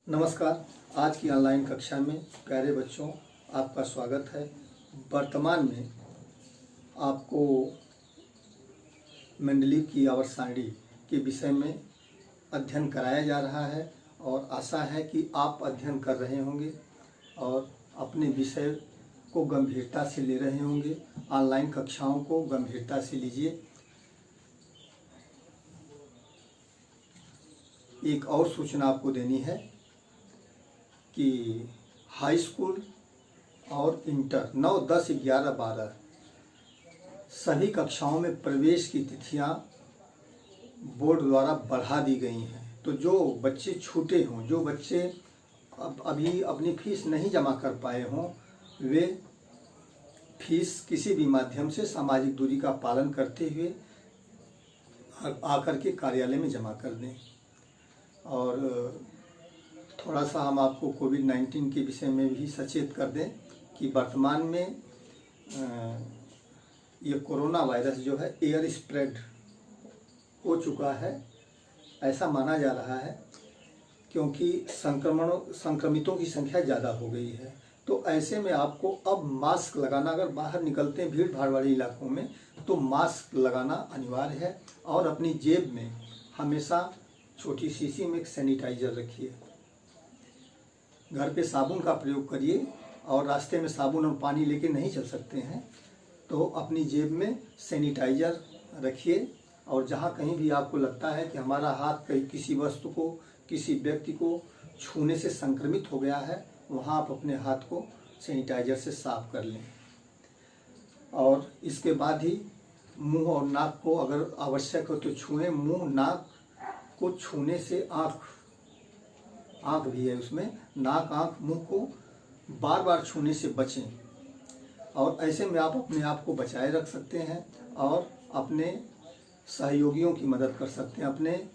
नमस्कार। आज की ऑनलाइन कक्षा में प्यारे बच्चों आपका स्वागत है। वर्तमान में आपको मेंडलीव की आवर्त सारणी के विषय में अध्ययन कराया जा रहा है और आशा है कि आप अध्ययन कर रहे होंगे और अपने विषय को गंभीरता से ले रहे होंगे। ऑनलाइन कक्षाओं को गंभीरता से लीजिए। एक और सूचना आपको देनी है कि हाई स्कूल और इंटर 9, 10, 11, 12 सभी कक्षाओं में प्रवेश की तिथियां बोर्ड द्वारा बढ़ा दी गई हैं। तो जो बच्चे छूटे हों, जो बच्चे अभी अपनी फीस नहीं जमा कर पाए हों, वे फीस किसी भी माध्यम से सामाजिक दूरी का पालन करते हुए आकर के कार्यालय में जमा कर दें। और थोड़ा सा हम आपको कोविड-19 के विषय में भी सचेत कर दें कि वर्तमान में ये कोरोना वायरस जो है एयर स्प्रेड हो चुका है, ऐसा माना जा रहा है, क्योंकि संक्रमितों की संख्या ज़्यादा हो गई है। तो ऐसे में आपको अब मास्क लगाना, अगर बाहर निकलते हैं भीड़ भाड़ वाले इलाकों में तो मास्क लगाना अनिवार्य है। और अपनी जेब में हमेशा छोटी शीशी में एक सैनिटाइज़र रखिए। घर पे साबुन का प्रयोग करिए और रास्ते में साबुन और पानी लेके नहीं चल सकते हैं तो अपनी जेब में सैनिटाइज़र रखिए। और जहाँ कहीं भी आपको लगता है कि हमारा हाथ कहीं किसी वस्तु को, किसी व्यक्ति को छूने से संक्रमित हो गया है, वहाँ आप अपने हाथ को सैनिटाइज़र से साफ कर लें। और इसके बाद ही मुंह और नाक को अगर आवश्यक हो तो छुएं। मुंह नाक को छूने से आँख भी है उसमें, नाक आँख मुंह को बार बार छूने से बचें। और ऐसे में आप अपने आप को बचाए रख सकते हैं और अपने सहयोगियों की मदद कर सकते हैं, अपने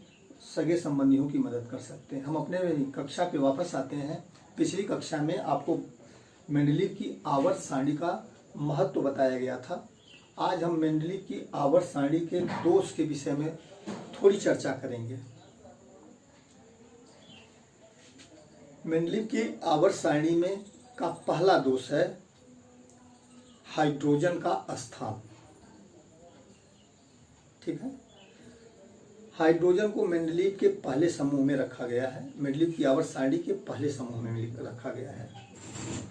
सगे संबंधियों की मदद कर सकते हैं। हम अपने कक्षा पे वापस आते हैं। पिछली कक्षा में आपको मेंडलीव की आवर्त सारणी का महत्व बताया गया था। आज हम मेंडलीव की आवर्त सारणी के दोष के विषय में थोड़ी चर्चा करेंगे। मेंडलीव की आवर्त सारणी में का पहला दोष है हाइड्रोजन का स्थान। ठीक है, हाइड्रोजन को मेंडलीव के पहले समूह में रखा गया है, मेंडलीव की आवर्त सारणी के पहले समूह में रखा गया है।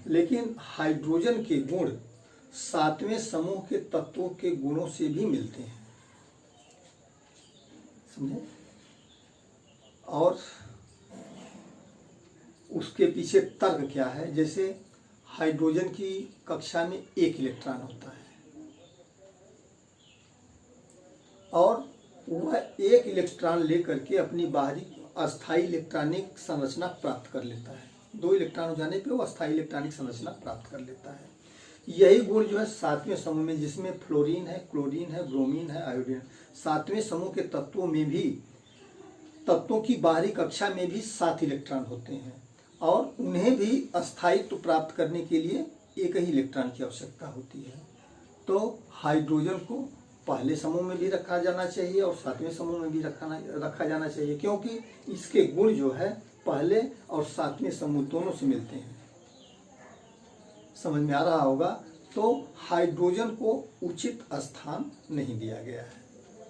लेकिन हाइड्रोजन के गुण 7वें समूह के तत्वों के गुणों से भी मिलते हैं, समझे। और उसके पीछे तर्क क्या है? जैसे हाइड्रोजन की कक्षा में 1 इलेक्ट्रॉन होता है और वह 1 इलेक्ट्रॉन लेकर के अपनी बाहरी अस्थायी इलेक्ट्रॉनिक संरचना प्राप्त कर लेता है। 2 इलेक्ट्रॉन हो जाने पे वो अस्थायी इलेक्ट्रॉनिक संरचना प्राप्त कर लेता है। यही गुण जो है 7वें समूह में, जिसमें फ्लोरीन है, क्लोरीन है, ब्रोमीन है, आयोडीन, 7वें समूह के तत्वों में भी, तत्वों की बाहरी कक्षा में भी 7 इलेक्ट्रॉन होते हैं और उन्हें भी अस्थायित्व प्राप्त करने के लिए 1 ही इलेक्ट्रॉन की आवश्यकता होती है। तो हाइड्रोजन को पहले समूह में भी रखा जाना चाहिए और 7वें समूह में भी रखा जाना चाहिए, क्योंकि इसके गुण जो है पहले और 7वें समूह दोनों से मिलते हैं। समझ में आ रहा होगा। तो हाइड्रोजन को उचित स्थान नहीं दिया गया है।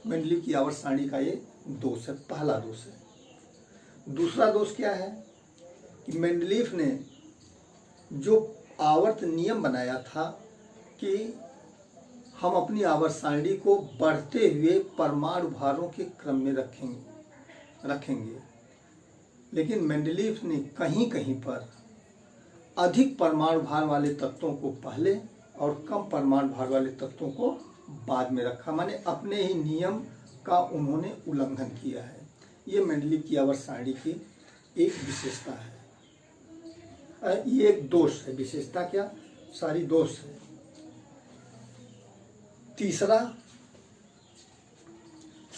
मेंडलीव की आवर्त सारणी का ये दोष है, पहला दोष है। दूसरा दोष क्या है कि मेंडलीव ने जो आवर्त नियम बनाया था कि हम अपनी आवर्त सारणी को बढ़ते हुए परमाणु भारों के क्रम में रखेंगे, लेकिन मेंडलीव ने कहीं कहीं पर अधिक परमाणु भार वाले तत्वों को पहले और कम परमाणु भार वाले तत्वों को बाद में रखा। माने अपने ही नियम का उन्होंने उल्लंघन किया है। ये मेंडलीव की आवर्त सारणी की एक विशेषता है, ये एक दोष है। विशेषता क्या, सारी दोष है। तीसरा,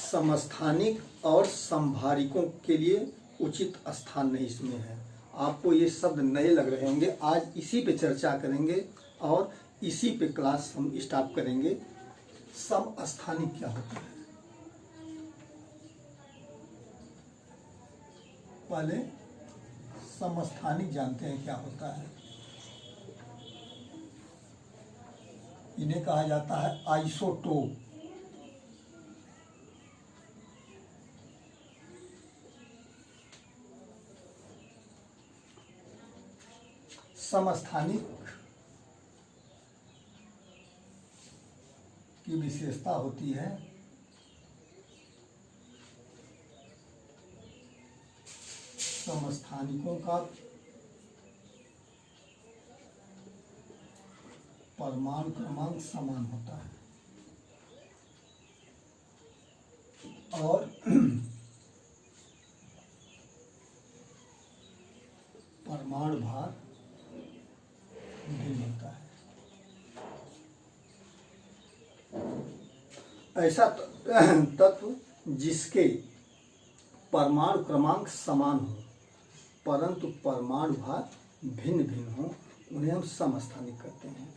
समस्थानिक और संभारिकों के लिए उचित स्थान नहीं इसमें है। आपको ये शब्द नए लग रहे होंगे, आज इसी पे चर्चा करेंगे और इसी पे क्लास हम स्टार्ट करेंगे। समस्थानिक क्या होता है? पहले समस्थानिक जानते हैं क्या होता है? इन्हें कहा जाता है आइसोटोप। समस्थानिक की विशेषता होती है समस्थानिकों का परमाणु क्रमांक समान होता है और परमाणु भार भिन्न होता है। ऐसा तत्व जिसके परमाणु क्रमांक समान हो परंतु परमाणु भार भिन्न भिन्न हो उन्हें हम समस्थानिक कहते हैं।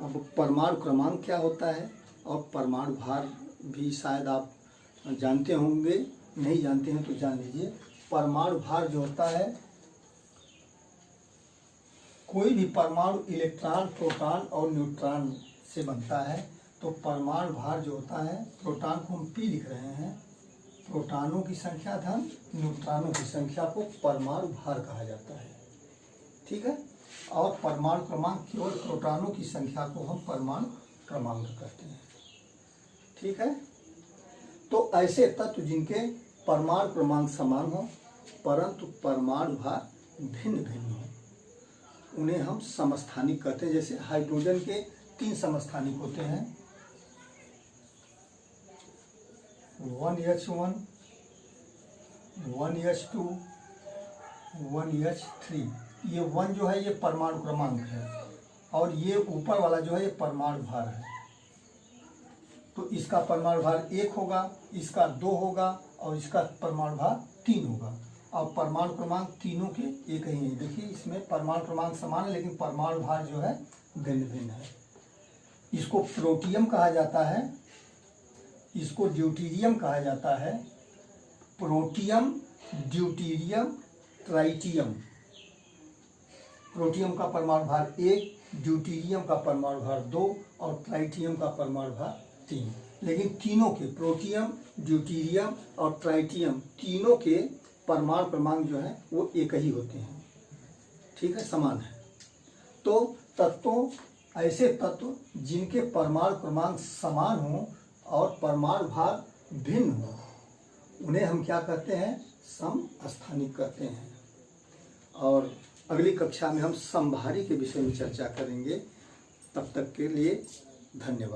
अब परमाणु क्रमांक क्या होता है और परमाणु भार भी शायद आप जानते होंगे, नहीं जानते हैं तो जान लीजिए। परमाणु भार जो होता है, कोई भी परमाणु इलेक्ट्रॉन, प्रोटॉन और न्यूट्रॉन से बनता है, तो परमाणु भार जो होता है, प्रोटॉन को हम P लिख रहे हैं, प्रोटॉनों की संख्या धन न्यूट्रॉनों की संख्या को परमाणु भार कहा जाता है। ठीक है। और परमाणु क्रमांक केवल प्रोटॉनों की संख्या को हम परमाणु क्रमांक कहते हैं। ठीक है। तो ऐसे तत्व जिनके परमाणु क्रमांक समान हो परंतु परमाणु भार भिन्न भिन्न हो उन्हें हम समस्थानिक कहते हैं। जैसे हाइड्रोजन के 3 समस्थानिक होते हैं, 1H1, 1H2, 1H3। ये 1 जो है ये परमाणु क्रमांक है और ये ऊपर वाला जो है ये परमाणु भार है। तो इसका परमाणु भार 1 होगा, इसका 2 होगा और इसका परमाणु भार 3 होगा। और परमाणु क्रमांक तीनों के एक ही है। देखिए इसमें परमाणु क्रमांक समान है लेकिन परमाणु भार जो है भिन्न भिन्न है। इसको प्रोटियम कहा जाता है, इसको ड्यूटीरियम कहा जाता है। Protium, deuterium, tritium. प्रोटियम का परमाणु भार 1, ड्यूटीरियम का परमाणु भार 2 और ट्राइटियम का परमाणु भार 3। लेकिन तीनों के, प्रोटियम, ड्यूटीरियम और ट्राइटियम, तीनों के परमाणु क्रमांक जो है वो एक ही होते हैं। ठीक है, समान है। तो तत्वों, ऐसे तत्व जिनके परमाणु क्रमांक समान हो और परमाणु भार भिन्न हो उन्हें हम क्या कहते हैं? समस्थानिक कहते हैं। और अगली कक्षा में हम समभारी के विषय में चर्चा करेंगे। तब तक के लिए धन्यवाद।